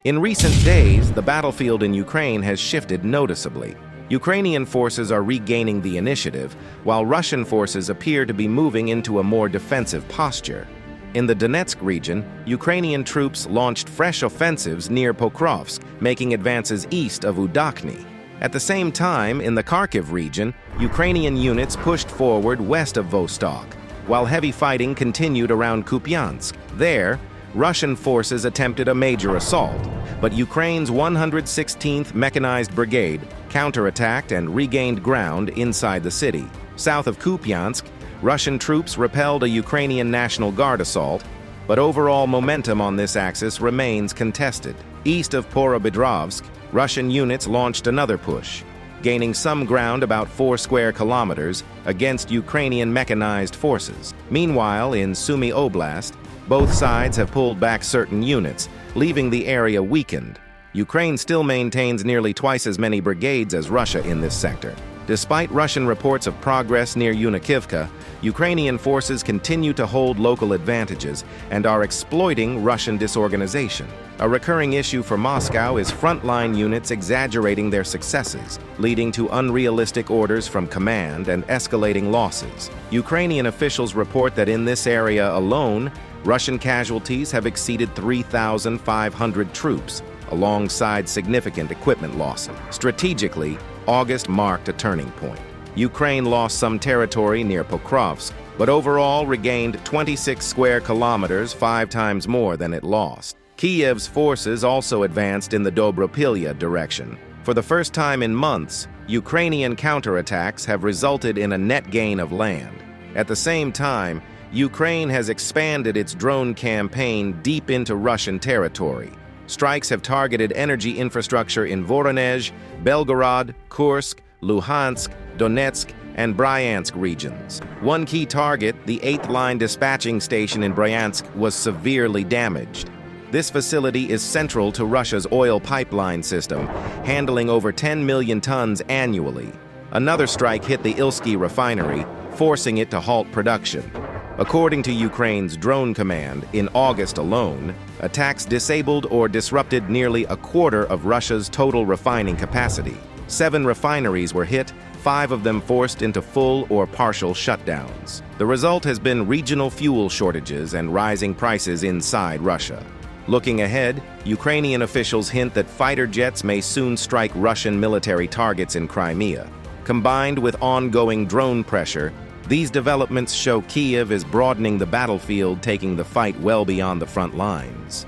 In recent days, the battlefield in Ukraine has shifted noticeably. Ukrainian forces are regaining the initiative, while Russian forces appear to be moving into a more defensive posture. In the Donetsk region, Ukrainian troops launched fresh offensives near Pokrovsk, making advances east of Udakny. At the same time, in the Kharkiv region, Ukrainian units pushed forward west of Vostok, while heavy fighting continued around Kupiansk. There, Russian forces attempted a major assault, but Ukraine's 116th Mechanized Brigade counterattacked and regained ground inside the city. South of Kupiansk, Russian troops repelled a Ukrainian National Guard assault, but overall momentum on this axis remains contested. East of Porobidrovsk, Russian units launched another push, gaining some ground about 4 square kilometers against Ukrainian mechanized forces. Meanwhile, in Sumy Oblast, both sides have pulled back certain units, leaving the area weakened. Ukraine still maintains nearly twice as many brigades as Russia in this sector. Despite Russian reports of progress near Yunikivka, Ukrainian forces continue to hold local advantages and are exploiting Russian disorganization. A recurring issue for Moscow is frontline units exaggerating their successes, leading to unrealistic orders from command and escalating losses. Ukrainian officials report that in this area alone, Russian casualties have exceeded 3,500 troops, alongside significant equipment losses. Strategically, August marked a turning point. Ukraine lost some territory near Pokrovsk, but overall regained 26 square kilometers, 5 times more than it lost. Kiev's forces also advanced in the Dobropilya direction. For the first time in months, Ukrainian counterattacks have resulted in a net gain of land. At the same time, Ukraine has expanded its drone campaign deep into Russian territory. Strikes have targeted energy infrastructure in Voronezh, Belgorod, Kursk, Luhansk, Donetsk, and Bryansk regions. One key target, the 8th Line dispatching station in Bryansk, was severely damaged. This facility is central to Russia's oil pipeline system, handling over 10 million tons annually. Another strike hit the Ilsky refinery, forcing it to halt production. According to Ukraine's drone command, in August alone, attacks disabled or disrupted nearly a quarter of Russia's total refining capacity. 7 refineries were hit, 5 of them forced into full or partial shutdowns. The result has been regional fuel shortages and rising prices inside Russia. Looking ahead, Ukrainian officials hint that fighter jets may soon strike Russian military targets in Crimea. Combined with ongoing drone pressure, these developments show Kiev is broadening the battlefield, taking the fight well beyond the front lines.